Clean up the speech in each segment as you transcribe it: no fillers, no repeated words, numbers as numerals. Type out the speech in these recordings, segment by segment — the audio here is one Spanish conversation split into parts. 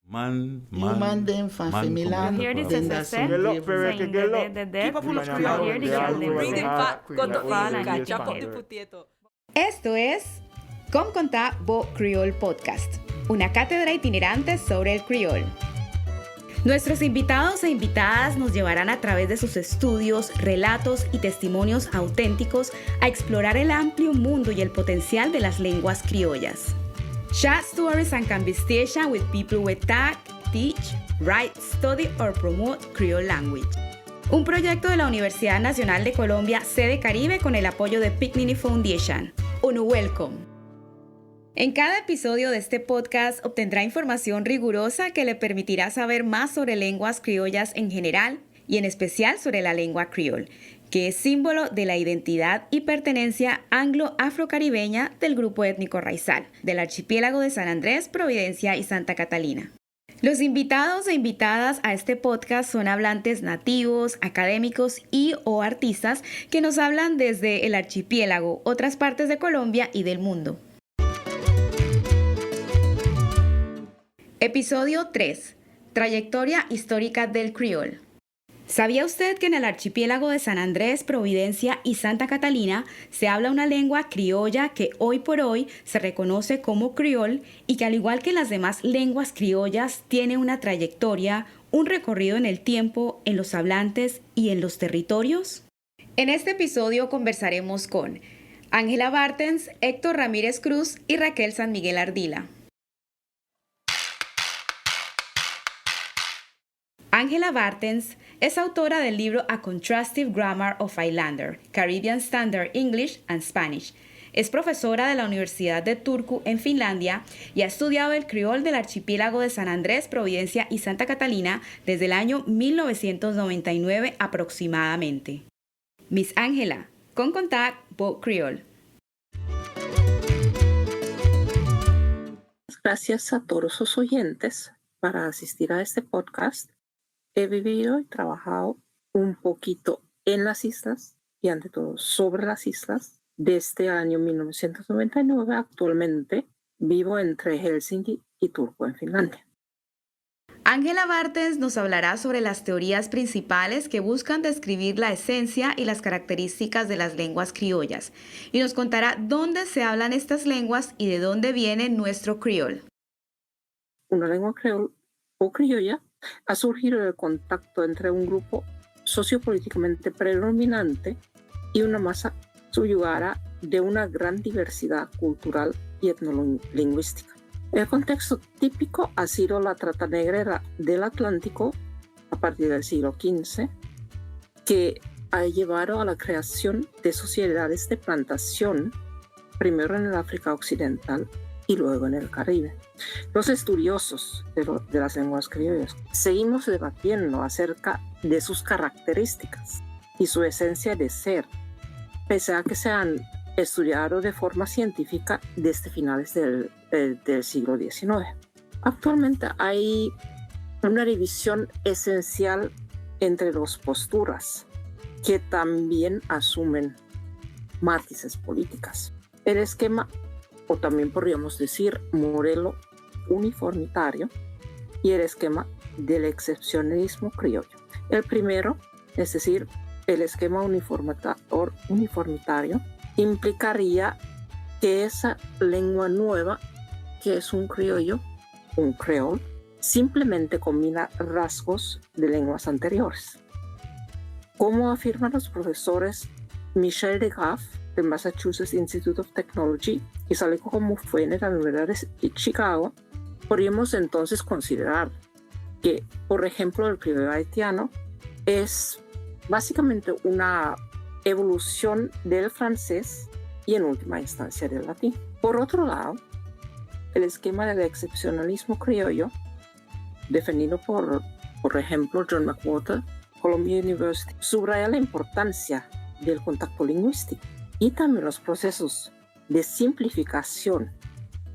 Man, Human den van man, familiar. Hier die den ze dat se, zijn Gelok, leven. perwe, zijn gelok. de Keep up full of Creole. Hier die Yeah, gelden we se. will have Creole. Esto es Com Contá Bo Creole Podcast, una cátedra itinerante sobre el criol. Nuestros invitados e invitadas nos llevarán a través de sus estudios, relatos y testimonios auténticos a explorar el amplio mundo y el potencial de las lenguas criollas. Chat stories and conversation with people who talk, teach, write, study or promote Creole language. Un proyecto de la Universidad Nacional de Colombia, sede Caribe, con el apoyo de Picnini Foundation. Unu welcome. En cada episodio de este podcast obtendrá información rigurosa que le permitirá saber más sobre lenguas criollas en general y en especial sobre la lengua criol, que es símbolo de la identidad y pertenencia anglo-afrocaribeña del grupo étnico raizal, del archipiélago de San Andrés, Providencia y Santa Catalina. Los invitados e invitadas a este podcast son hablantes nativos, académicos y o artistas que nos hablan desde el archipiélago, otras partes de Colombia y del mundo. Episodio 3. Trayectoria histórica del criol. ¿Sabía usted que en el archipiélago de San Andrés, Providencia y Santa Catalina se habla una lengua criolla que hoy por hoy se reconoce como criol y que al igual que las demás lenguas criollas tiene una trayectoria, un recorrido en el tiempo, en los hablantes y en los territorios? En este episodio conversaremos con Ángela Bartens, Héctor Ramírez Cruz y Raquel San Miguel Ardila. Ángela Bartens es autora del libro A Contrastive Grammar of Islander, Caribbean Standard English and Spanish. Es profesora de la Universidad de Turku en Finlandia y ha estudiado el criol del archipiélago de San Andrés, Providencia y Santa Catalina desde el año 1999 aproximadamente. Miss Ángela, con contact Bo Creole. Gracias a todos sus oyentes para asistir a este podcast. He vivido y trabajado un poquito en las islas y ante todo sobre las islas desde el año 1999. Actualmente vivo entre Helsinki y Turku en Finlandia. Ángela Bartens nos hablará sobre las teorías principales que buscan describir la esencia y las características de las lenguas criollas y nos contará dónde se hablan estas lenguas y de dónde viene nuestro criol. Una lengua creol o criolla ha surgido del contacto entre un grupo sociopolíticamente predominante y una masa subyugada de una gran diversidad cultural y etnolingüística. El contexto típico ha sido la trata negrera del Atlántico a partir del siglo XV, que ha llevado a la creación de sociedades de plantación, primero en el África Occidental y luego en el Caribe. Los estudiosos de las lenguas criollas seguimos debatiendo acerca de sus características y su esencia de ser, pese a que se han estudiado de forma científica desde finales del siglo XIX. Actualmente hay una división esencial entre dos posturas que también asumen matices políticas. El esquema, o también podríamos decir modelo uniformitario, y el esquema del excepcionalismo criollo. El primero, es decir, el esquema uniformitario, implicaría que esa lengua nueva, que es un criollo, un creol, simplemente combina rasgos de lenguas anteriores. Como afirman los profesores Michel de Graaf del Massachusetts Institute of Technology y Saleko Mufwene de la Universidad de Chicago, podríamos entonces considerar que, por ejemplo, el criollo haitiano es básicamente una evolución del francés y en última instancia del latín. Por otro lado, el esquema del excepcionalismo criollo, definido por ejemplo, John McWhorter, Columbia University, subraya la importancia del contacto lingüístico y también los procesos de simplificación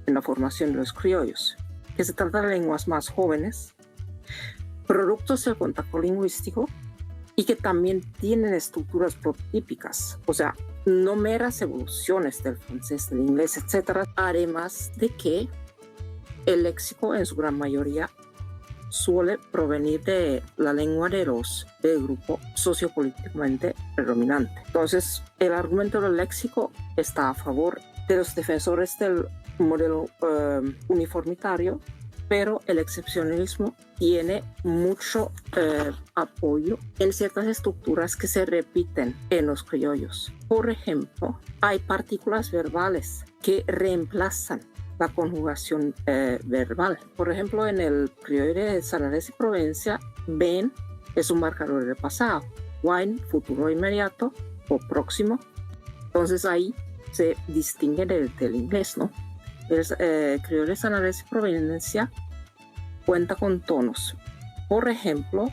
en la formación de los criollos, que se trata de lenguas más jóvenes, productos del contacto lingüístico y que también tienen estructuras prototípicas, o sea, no meras evoluciones del francés, del inglés, etc. Además de que el léxico en su gran mayoría suele provenir de la lengua del grupo sociopolíticamente predominante. Entonces, el argumento del léxico está a favor de los defensores del modelo uniformitario, pero el excepcionalismo tiene mucho apoyo en ciertas estructuras que se repiten en los criollos. Por ejemplo, hay partículas verbales que reemplazan la conjugación verbal. Por ejemplo, en el criollo de San Andrés y Providencia, ven es un marcador del pasado, wine, futuro inmediato o próximo. Entonces ahí se distingue del inglés, ¿no? El criollo de San Andrés y Providencia cuenta con tonos. Por ejemplo,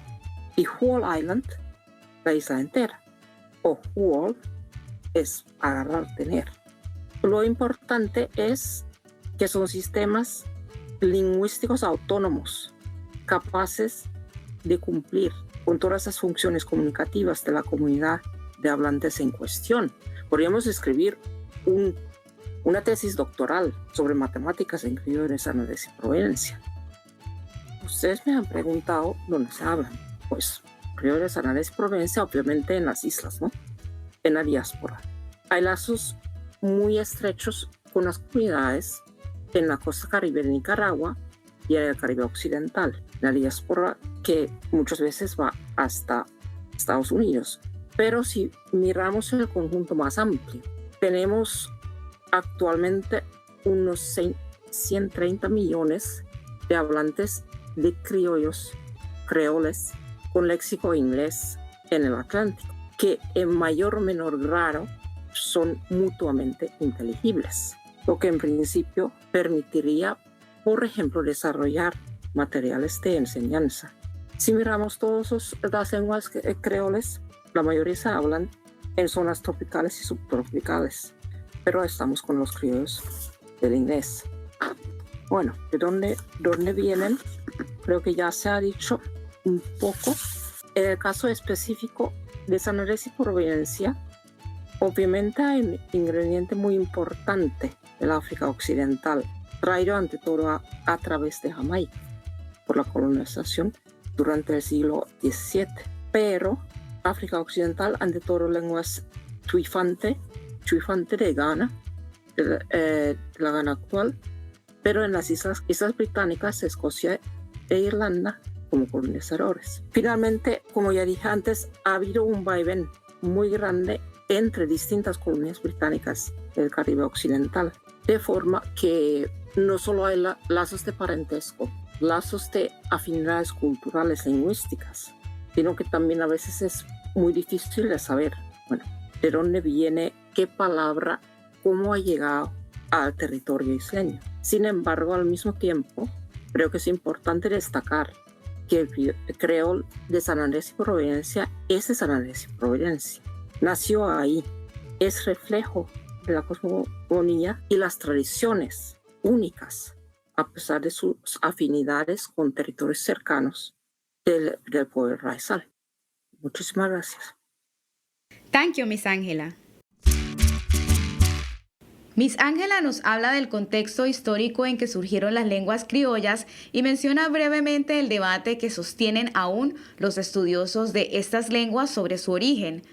the whole island, la isla entera, o whole es agarrar, tener. Lo importante es que son sistemas lingüísticos autónomos, capaces de cumplir con todas esas funciones comunicativas de la comunidad de hablantes en cuestión. Podríamos escribir una tesis doctoral sobre matemáticas en criollo de San Andrés y Providencia. Ustedes me han preguntado dónde se hablan. Pues criollo de San Andrés y Providencia, obviamente en las islas, ¿no? En la diáspora. Hay lazos muy estrechos con las comunidades en la costa caribe de Nicaragua y en el Caribe occidental, la diáspora que muchas veces va hasta Estados Unidos. Pero si miramos el conjunto más amplio, tenemos actualmente unos 130 millones de hablantes de criollos, creoles, con léxico inglés en el Atlántico, que en mayor o menor grado son mutuamente inteligibles, lo que en principio permitiría, por ejemplo, desarrollar materiales de enseñanza. Si miramos todas las lenguas creoles, la mayoría se hablan en zonas tropicales y subtropicales, pero estamos con los criollos del inglés. Bueno, ¿de dónde vienen? Creo que ya se ha dicho un poco. En el caso específico de San Andrés y Providencia, obviamente hay un ingrediente muy importante del África Occidental, traído ante todo a través de Jamaica por la colonización durante el siglo XVII. Pero África Occidental, ante todo, lenguas tuifante de Ghana, de la Ghana actual, pero en las islas británicas, Escocia e Irlanda como colonizadores. Finalmente, como ya dije antes, ha habido un vaivén muy grande entre distintas colonias británicas del Caribe occidental, de forma que no solo hay lazos de parentesco, lazos de afinidades culturales lingüísticas, sino que también a veces es muy difícil de saber, bueno, de dónde viene, qué palabra, cómo ha llegado al territorio isleño. Sin embargo, al mismo tiempo, creo que es importante destacar que el creol de San Andrés y Providencia es de San Andrés y Providencia. Nació ahí, es reflejo de la cosmogonía y las tradiciones únicas, a pesar de sus afinidades con territorios cercanos del pueblo raizal. Muchísimas gracias. Thank you, Miss Ángela. Miss Ángela nos habla del contexto histórico en que surgieron las lenguas criollas y menciona brevemente el debate que sostienen aún los estudiosos de estas lenguas sobre su origen.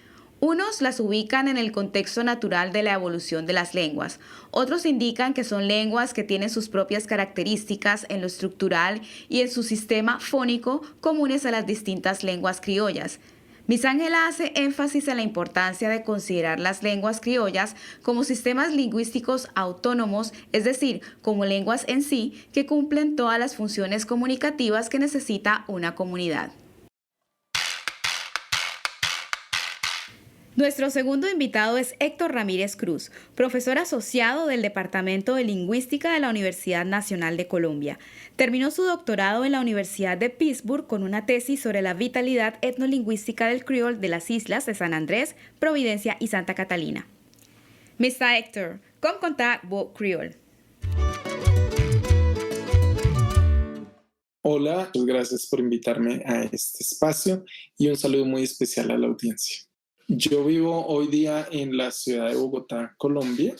Unos las ubican en el contexto natural de la evolución de las lenguas, otros indican que son lenguas que tienen sus propias características en lo estructural y en su sistema fónico comunes a las distintas lenguas criollas. Miss Ángela hace énfasis en la importancia de considerar las lenguas criollas como sistemas lingüísticos autónomos, es decir, como lenguas en sí que cumplen todas las funciones comunicativas que necesita una comunidad. Nuestro segundo invitado es Héctor Ramírez Cruz, profesor asociado del Departamento de Lingüística de la Universidad Nacional de Colombia. Terminó su doctorado en la Universidad de Pittsburgh con una tesis sobre la vitalidad etnolingüística del criol de las islas de San Andrés, Providencia y Santa Catalina. Mr. Héctor, ¿cómo contar vos criol? Hola, muchas gracias por invitarme a este espacio y un saludo muy especial a la audiencia. Yo vivo hoy día en la ciudad de Bogotá, Colombia.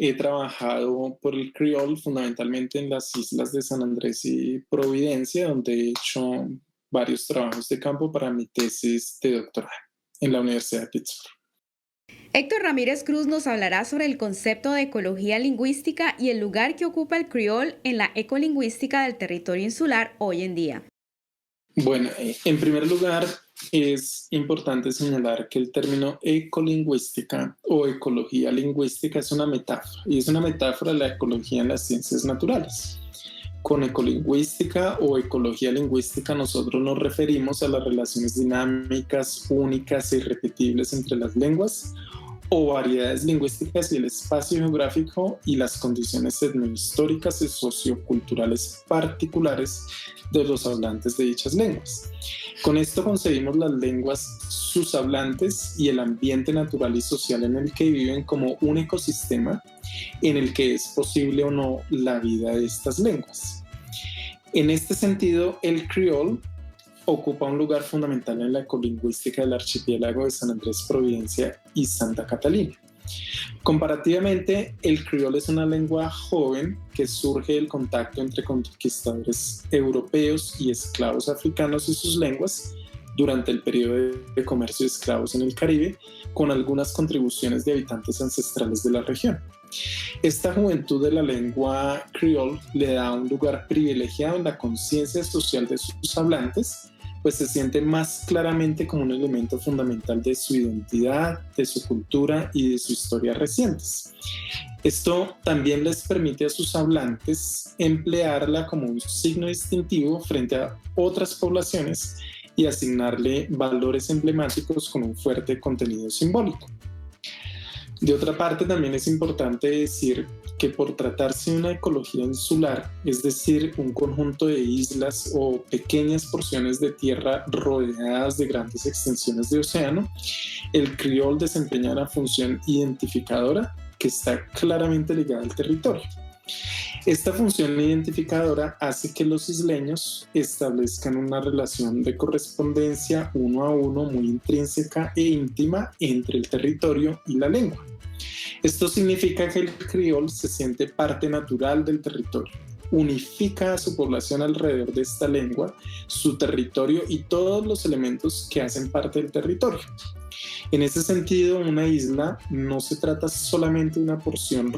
he trabajado por el criol fundamentalmente en las islas de San Andrés y Providencia, donde he hecho varios trabajos de campo para mi tesis de doctorado en la Universidad de Pittsburgh. Héctor Ramírez Cruz nos hablará sobre el concepto de ecología lingüística y el lugar que ocupa el criol en la ecolingüística del territorio insular hoy en día. Bueno, en primer lugar, es importante señalar que el término ecolingüística o ecología lingüística es una metáfora, y es una metáfora de la ecología en las ciencias naturales. Con ecolingüística o ecología lingüística nosotros nos referimos a las relaciones dinámicas, únicas e irrepetibles entre las lenguas o variedades lingüísticas y el espacio geográfico y las condiciones etnohistóricas y socioculturales particulares de los hablantes de dichas lenguas. Con esto concebimos las lenguas, sus hablantes y el ambiente natural y social en el que viven como un ecosistema en el que es posible o no la vida de estas lenguas. En este sentido, el criol ocupa un lugar fundamental en la ecolingüística del archipiélago de San Andrés, Providencia y Santa Catalina. Comparativamente, el criol es una lengua joven que surge del contacto entre conquistadores europeos y esclavos africanos y sus lenguas durante el periodo de comercio de esclavos en el Caribe, con algunas contribuciones de habitantes ancestrales de la región. Esta juventud de la lengua criol le da un lugar privilegiado en la conciencia social de sus hablantes, pues se siente más claramente como un elemento fundamental de su identidad, de su cultura y de su historia recientes. Esto también les permite a sus hablantes emplearla como un signo distintivo frente a otras poblaciones y asignarle valores emblemáticos con un fuerte contenido simbólico. De otra parte, también es importante decir que por tratarse de una ecología insular, es decir, un conjunto de islas o pequeñas porciones de tierra rodeadas de grandes extensiones de océano, el criol desempeña una función identificadora que está claramente ligada al territorio. Esta función identificadora hace que los isleños establezcan una relación de correspondencia uno a uno muy intrínseca e íntima entre el territorio y la lengua. Esto significa que el criol se siente parte natural del territorio, unifica a su población alrededor de esta lengua, su territorio y todos los elementos que hacen parte del territorio. En ese sentido, una isla no se trata solamente de una porción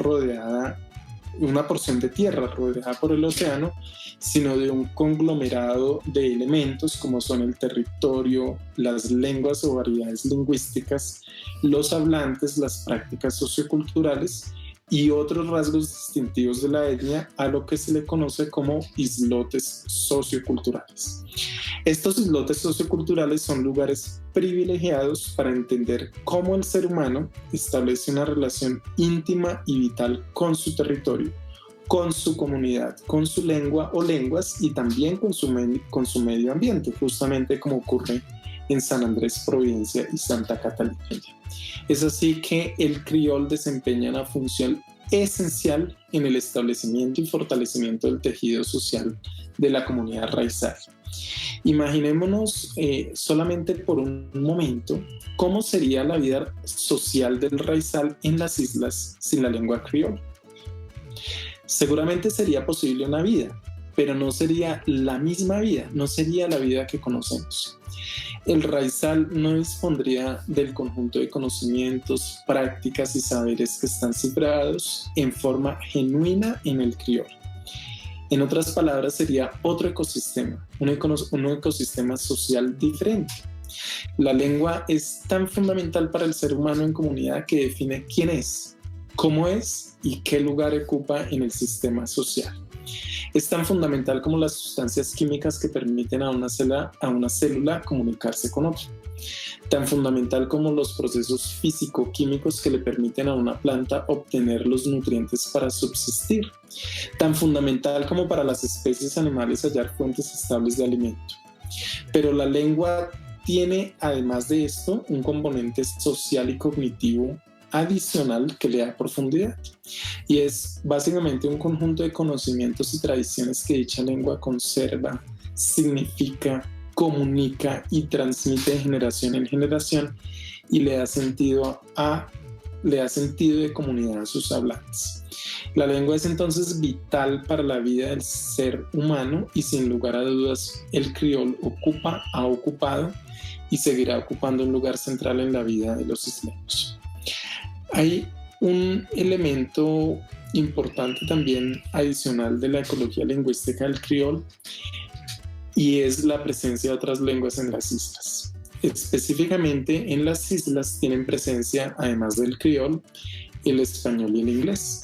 de tierra rodeada por el océano, sino de un conglomerado de elementos como son el territorio, las lenguas o variedades lingüísticas, los hablantes, las prácticas socioculturales y otros rasgos distintivos de la etnia, a lo que se le conoce como islotes socioculturales. Estos islotes socioculturales son lugares privilegiados para entender cómo el ser humano establece una relación íntima y vital con su territorio, con su comunidad, con su lengua o lenguas y también con su medio ambiente, justamente como ocurre en San Andrés, Providencia y Santa Catalina. Es así que el criol desempeña una función esencial en el establecimiento y fortalecimiento del tejido social de la comunidad raizal. Imaginémonos solamente por un momento cómo sería la vida social del raizal en las islas sin la lengua criol. Seguramente sería posible una vida, pero no sería la misma vida, no sería la vida que conocemos. El raizal no dispondría del conjunto de conocimientos, prácticas y saberes que están cifrados en forma genuina en el criol. En otras palabras, sería otro ecosistema, un ecosistema social diferente. La lengua es tan fundamental para el ser humano en comunidad que define quién es, cómo es y qué lugar ocupa en el sistema social. Es tan fundamental como las sustancias químicas que permiten a una célula comunicarse con otra. Tan fundamental como los procesos físico-químicos que le permiten a una planta obtener los nutrientes para subsistir. Tan fundamental como para las especies animales hallar fuentes estables de alimento. Pero la lengua tiene, además de esto, un componente social y cognitivo adicional que le da profundidad, y es básicamente un conjunto de conocimientos y tradiciones que dicha lengua conserva, significa, comunica y transmite de generación en generación y le da sentido a le da sentido de comunidad a sus hablantes. La lengua es entonces vital para la vida del ser humano y sin lugar a dudas el criol ha ocupado y seguirá ocupando un lugar central en la vida de los isleños. Hay un elemento importante también adicional de la ecología lingüística del criol y es la presencia de otras lenguas en las islas. Específicamente en las islas tienen presencia, además del criol, el español y el inglés.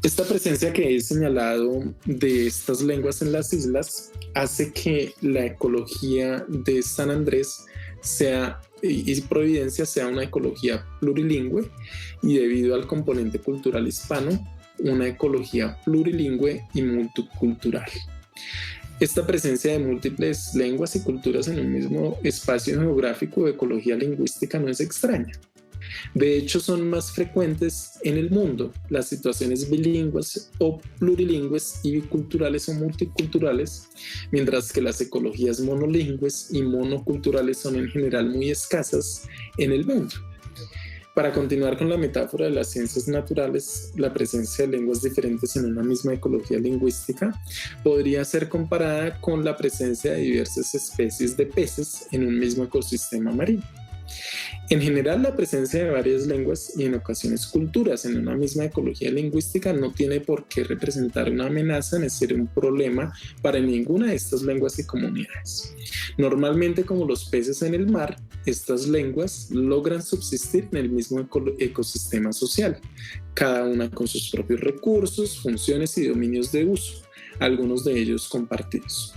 Esta presencia que he señalado de estas lenguas en las islas hace que la ecología de San Andrés y Providencia sea una ecología plurilingüe y debido al componente cultural hispano, una ecología plurilingüe y multicultural. Esta presencia de múltiples lenguas y culturas en un mismo espacio geográfico de ecología lingüística no es extraña. De hecho, son más frecuentes en el mundo las situaciones bilingües o plurilingües y biculturales o multiculturales, mientras que las ecologías monolingües y monoculturales son en general muy escasas en el mundo. Para continuar con la metáfora de las ciencias naturales, la presencia de lenguas diferentes en una misma ecología lingüística podría ser comparada con la presencia de diversas especies de peces en un mismo ecosistema marino. En general, la presencia de varias lenguas y en ocasiones culturas en una misma ecología lingüística no tiene por qué representar una amenaza ni ser un problema para ninguna de estas lenguas y comunidades. Normalmente, como los peces en el mar, estas lenguas logran subsistir en el mismo ecosistema social, cada una con sus propios recursos, funciones y dominios de uso, algunos de ellos compartidos.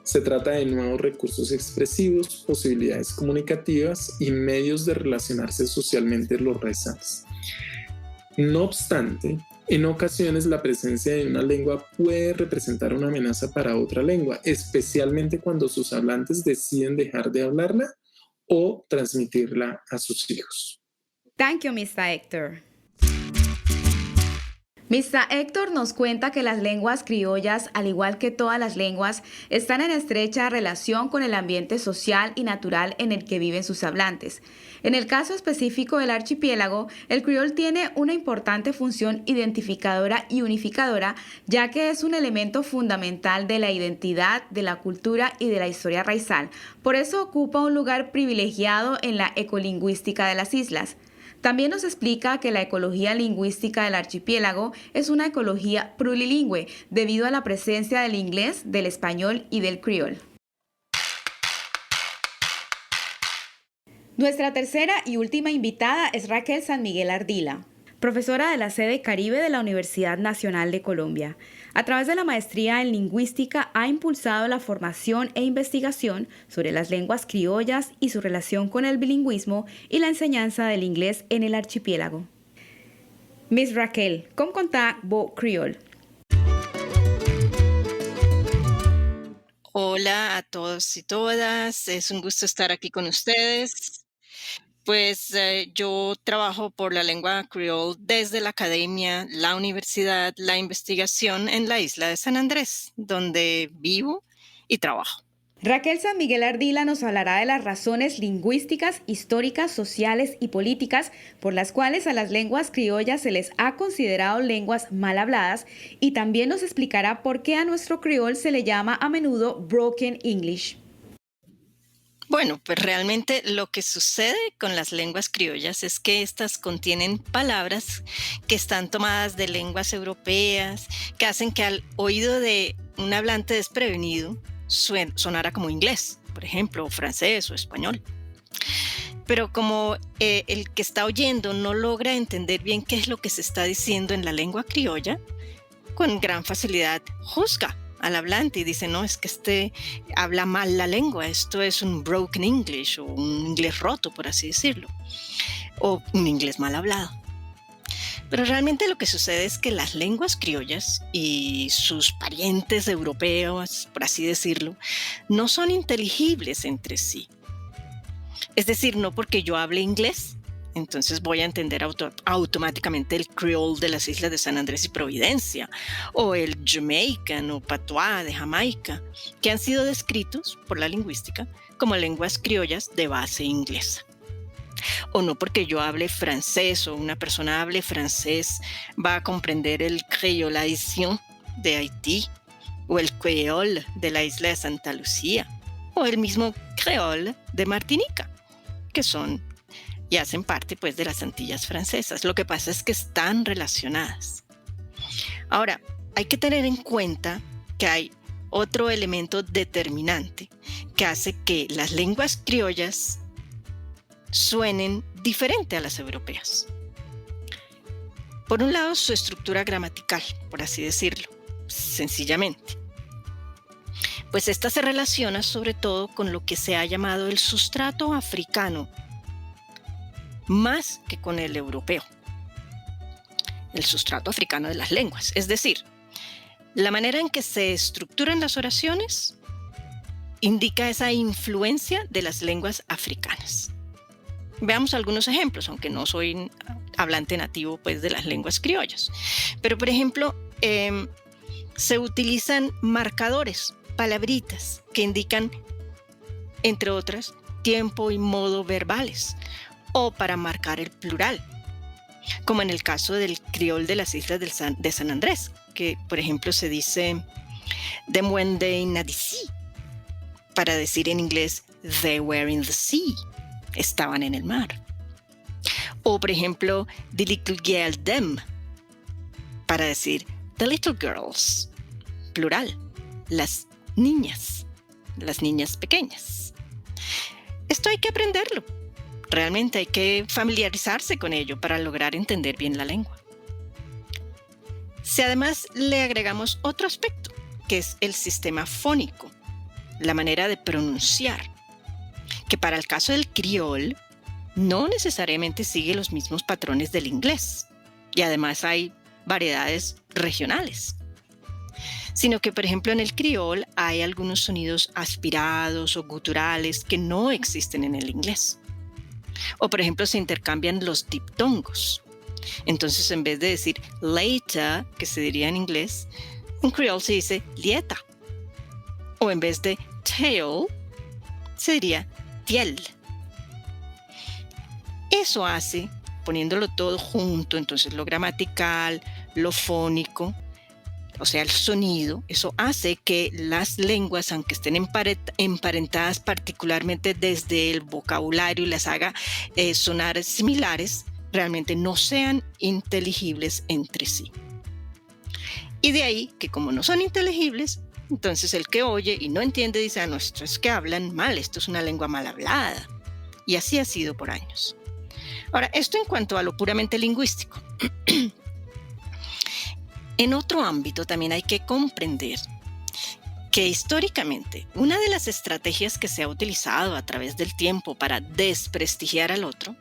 Se trata de nuevos recursos expresivos, posibilidades comunicativas y medios de relacionarse socialmente los restantes. No obstante, en ocasiones la presencia de una lengua puede representar una amenaza para otra lengua, especialmente cuando sus hablantes deciden dejar de hablarla o transmitirla a sus hijos. Thank you, Mr. Héctor. Mr. Héctor nos cuenta que las lenguas criollas, al igual que todas las lenguas, están en estrecha relación con el ambiente social y natural en el que viven sus hablantes. En el caso específico del archipiélago, el criol tiene una importante función identificadora y unificadora, ya que es un elemento fundamental de la identidad, de la cultura y de la historia raizal. Por eso ocupa un lugar privilegiado en la ecolingüística de las islas. También nos explica que la ecología lingüística del archipiélago es una ecología plurilingüe debido a la presencia del inglés, del español y del criol. Nuestra tercera y última invitada es Raquel San Miguel Ardila, profesora de la sede Caribe de la Universidad Nacional de Colombia. A través de la maestría en lingüística ha impulsado la formación e investigación sobre las lenguas criollas y su relación con el bilingüismo y la enseñanza del inglés en el archipiélago. Miss Raquel, ¿cómo contá vos criol? Hola a todos y todas, es un gusto estar aquí con ustedes. Pues yo trabajo por la lengua criol desde la academia, la universidad, la investigación en la isla de San Andrés, donde vivo y trabajo. Raquel San Miguel Ardila nos hablará de las razones lingüísticas, históricas, sociales y políticas por las cuales a las lenguas criollas se les ha considerado lenguas mal habladas y también nos explicará por qué a nuestro criol se le llama a menudo Broken English. Bueno, pues realmente lo que sucede con las lenguas criollas es que estas contienen palabras que están tomadas de lenguas europeas, que hacen que al oído de un hablante desprevenido sonara como inglés, por ejemplo, o francés o español. Pero como el que está oyendo no logra entender bien qué es lo que se está diciendo en la lengua criolla, con gran facilidad juzga al hablante y dice, no, es que este habla mal la lengua, esto es un broken English o un inglés roto, por así decirlo, o un inglés mal hablado. Pero realmente lo que sucede es que las lenguas criollas y sus parientes europeos, por así decirlo, no son inteligibles entre sí. Es decir, no porque yo hable inglés, entonces voy a entender automáticamente el criol de las islas de San Andrés y Providencia, o el Jamaican o Patois de Jamaica, que han sido descritos por la lingüística como lenguas criollas de base inglesa. o no porque yo hable francés o una persona hable francés va a comprender el créolisation de Haití o el creol de la isla de Santa Lucía o el mismo creol de Martinica, que son y hacen parte pues de las Antillas francesas. Lo que pasa es que están relacionadas. Ahora, hay que tener en cuenta que hay otro elemento determinante que hace que las lenguas criollas suenen diferente a las europeas. Por un lado, su estructura gramatical, por así decirlo, sencillamente. Pues esta se relaciona sobre todo con lo que se ha llamado el sustrato africano, más que con el europeo. El sustrato africano de las lenguas, es decir, la manera en que se estructuran las oraciones indica esa influencia de las lenguas africanas. Veamos algunos ejemplos, aunque no soy hablante nativo pues, de las lenguas criollas. Pero, por ejemplo, se utilizan marcadores, palabritas, que indican, entre otras, tiempo y modo verbales, o para marcar el plural, como en el caso del criol de las islas de San Andrés, que, por ejemplo, se dice them when they in the sea, para decir en inglés they were in the sea, estaban en el mar. O, por ejemplo, the little girl them, para decir the little girls, plural, las niñas pequeñas. Esto hay que aprenderlo. Realmente hay que familiarizarse con ello para lograr entender bien la lengua. Si además le agregamos otro aspecto, que es el sistema fónico, la manera de pronunciar, que para el caso del criol no necesariamente sigue los mismos patrones del inglés, y además hay variedades regionales, sino que, por ejemplo, en el criol hay algunos sonidos aspirados o guturales que no existen en el inglés. O, por ejemplo, se intercambian los diptongos. Entonces, en vez de decir later, que se diría en inglés, en criol se dice lieta. O en vez de tail, se diría tiel. Eso hace, poniéndolo todo junto, entonces lo gramatical, lo fónico, o sea, el sonido, eso hace que las lenguas, aunque estén emparentadas particularmente desde el vocabulario y las haga sonar similares, realmente no sean inteligibles entre sí. Y de ahí que como no son inteligibles, entonces el que oye y no entiende dice, no, esto es que hablan mal, esto es una lengua mal hablada. Y así ha sido por años. Ahora, esto en cuanto a lo puramente lingüístico. En otro ámbito también hay que comprender que históricamente una de las estrategias que se ha utilizado a través del tiempo para desprestigiar al otro,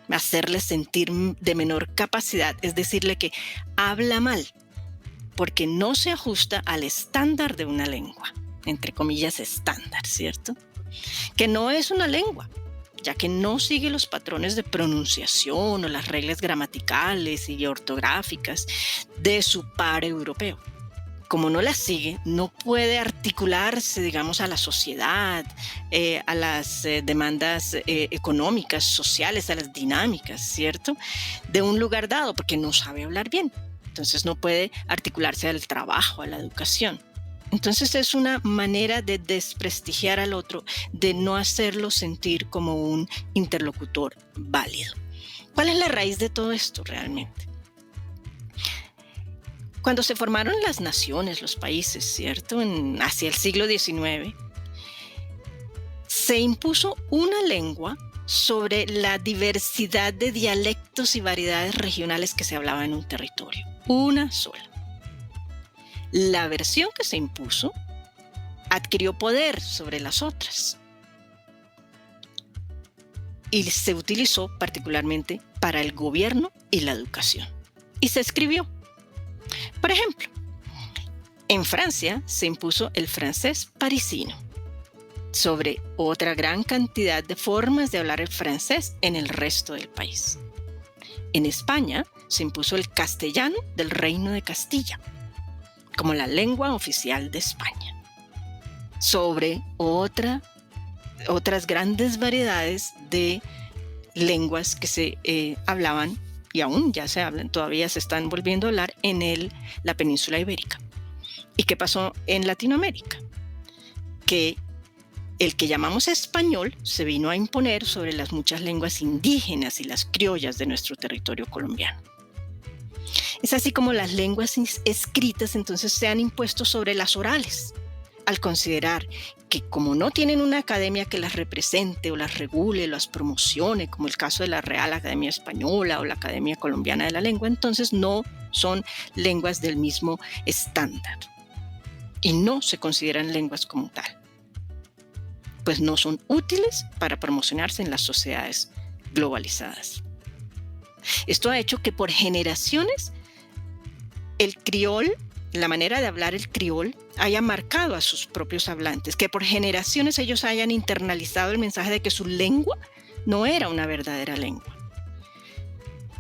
hacerle sentir de menor capacidad, es decirle que habla mal porque no se ajusta al estándar de una lengua, entre comillas estándar, ¿cierto? Que no es una lengua, ya que no sigue los patrones de pronunciación o las reglas gramaticales y ortográficas de su par europeo. Como no las sigue, no puede articularse, digamos, a la sociedad, a las demandas económicas, sociales, a las dinámicas, ¿cierto? De un lugar dado, porque no sabe hablar bien. Entonces no puede articularse al trabajo, a la educación. Entonces es una manera de desprestigiar al otro, de no hacerlo sentir como un interlocutor válido. ¿Cuál es la raíz de todo esto realmente? Cuando se formaron las naciones, los países, ¿cierto? Hacia el siglo XIX, se impuso una lengua sobre la diversidad de dialectos y variedades regionales que se hablaban en un territorio. Una sola. La versión que se impuso adquirió poder sobre las otras y se utilizó particularmente para el gobierno y la educación. Y se escribió. Por ejemplo, en Francia se impuso el francés parisino sobre otra gran cantidad de formas de hablar el francés en el resto del país. En España se impuso el castellano del Reino de Castilla como la lengua oficial de España, sobre otras grandes variedades de lenguas que se hablaban y aún ya se hablan, todavía se están volviendo a hablar en la península ibérica. ¿Y qué pasó en Latinoamérica? Que el que llamamos español se vino a imponer sobre las muchas lenguas indígenas y las criollas de nuestro territorio colombiano. Es así como las lenguas escritas entonces se han impuesto sobre las orales, al considerar que como no tienen una academia que las represente o las regule, las promocione, como el caso de la Real Academia Española o la Academia Colombiana de la Lengua, entonces no son lenguas del mismo estándar y no se consideran lenguas como tal, pues no son útiles para promocionarse en las sociedades globalizadas. Esto ha hecho que por generaciones el criol, la manera de hablar el criol, haya marcado a sus propios hablantes, que por generaciones ellos hayan internalizado el mensaje de que su lengua no era una verdadera lengua.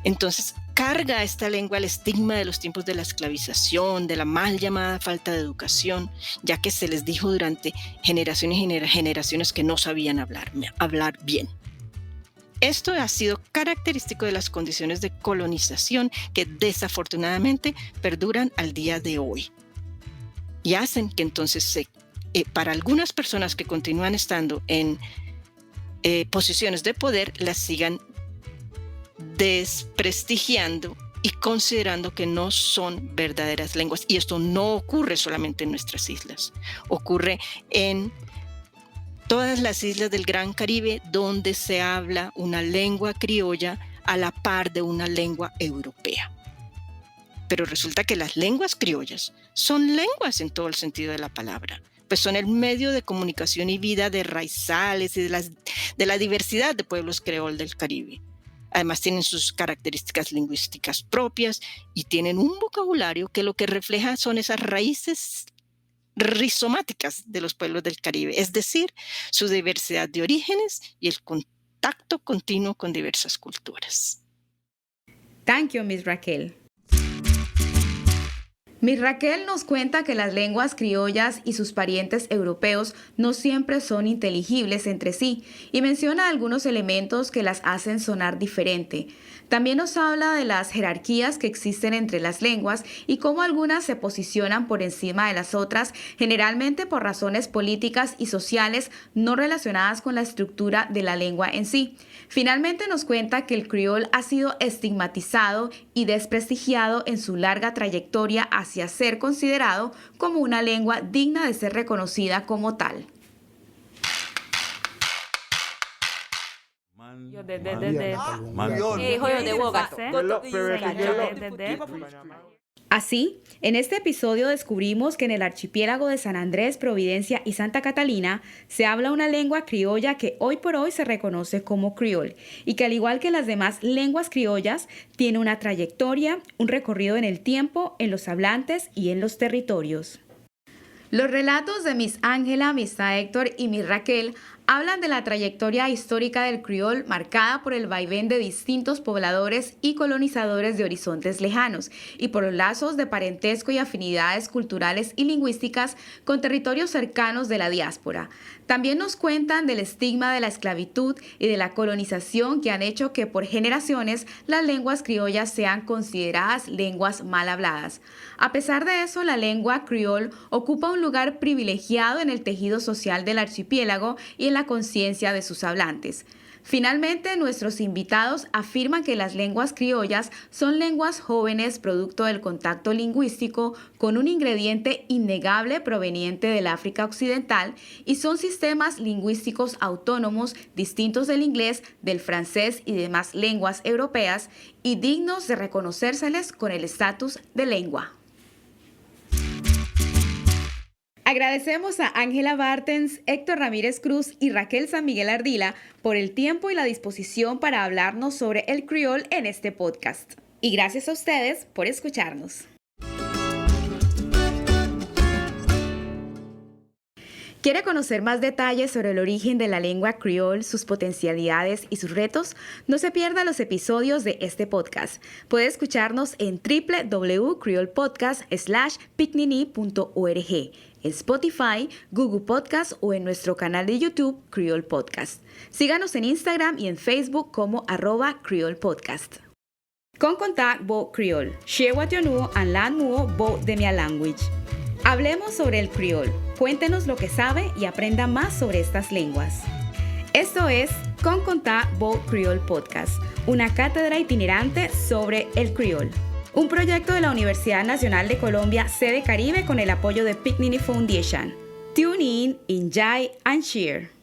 Entonces carga esta lengua el estigma de los tiempos de la esclavización, de la mal llamada falta de educación, ya que se les dijo durante generaciones y generaciones que no sabían hablar bien. Esto ha sido característico de las condiciones de colonización que desafortunadamente perduran al día de hoy y hacen que entonces para algunas personas que continúan estando en posiciones de poder las sigan desprestigiando y considerando que no son verdaderas lenguas. Y esto no ocurre solamente en nuestras islas, ocurre en todas las islas del Gran Caribe donde se habla una lengua criolla a la par de una lengua europea. Pero resulta que las lenguas criollas son lenguas en todo el sentido de la palabra, pues son el medio de comunicación y vida de raizales y de la diversidad de pueblos creol del Caribe. Además tienen sus características lingüísticas propias y tienen un vocabulario que lo que refleja son esas raíces rizomáticas de los pueblos del Caribe, es decir, su diversidad de orígenes y el contacto continuo con diversas culturas. Thank you, Miss Raquel. Miss Raquel nos cuenta que las lenguas criollas y sus parientes europeos no siempre son inteligibles entre sí y menciona algunos elementos que las hacen sonar diferente. También nos habla de las jerarquías que existen entre las lenguas y cómo algunas se posicionan por encima de las otras, generalmente por razones políticas y sociales no relacionadas con la estructura de la lengua en sí. Finalmente nos cuenta que el criol ha sido estigmatizado y desprestigiado en su larga trayectoria hacia ser considerado como una lengua digna de ser reconocida como tal. Así, en este episodio descubrimos que en el archipiélago de San Andrés, Providencia y Santa Catalina se habla una lengua criolla que hoy por hoy se reconoce como criol y que al igual que las demás lenguas criollas tiene una trayectoria, un recorrido en el tiempo, en los hablantes y en los territorios. Los relatos de Miss Ángela, Miss Héctor y Miss Raquel hablan de la trayectoria histórica del criol marcada por el vaivén de distintos pobladores y colonizadores de horizontes lejanos y por los lazos de parentesco y afinidades culturales y lingüísticas con territorios cercanos de la diáspora. También nos cuentan del estigma de la esclavitud y de la colonización que han hecho que por generaciones las lenguas criollas sean consideradas lenguas mal habladas. A pesar de eso, la lengua criol ocupa un lugar privilegiado en el tejido social del archipiélago y en la conciencia de sus hablantes. Finalmente, nuestros invitados afirman que las lenguas criollas son lenguas jóvenes producto del contacto lingüístico con un ingrediente innegable proveniente del África Occidental y son sistemas lingüísticos autónomos distintos del inglés, del francés y demás lenguas europeas y dignos de reconocérseles con el estatus de lengua. Agradecemos a Ángela Bartens, Héctor Ramírez Cruz y Raquel San Miguel Ardila por el tiempo y la disposición para hablarnos sobre el criol en este podcast. Y gracias a ustedes por escucharnos. ¿Quiere conocer más detalles sobre el origen de la lengua criol, sus potencialidades y sus retos? No se pierda los episodios de este podcast. Puede escucharnos en www.creolpodcast.picnini.org. Spotify, Google Podcast o en nuestro canal de YouTube Creole Podcast. Síganos en Instagram y en Facebook como @Creole Podcast. Con contact bo Creole. Share what you know and learn more bo de mi language. Hablemos sobre el Creole. Cuéntenos lo que sabe y aprenda más sobre estas lenguas. Esto es Con contact bo Creole Podcast, una cátedra itinerante sobre el Creole. Un proyecto de la Universidad Nacional de Colombia, sede Caribe, con el apoyo de Picnini Foundation. Tune in, enjoy and share.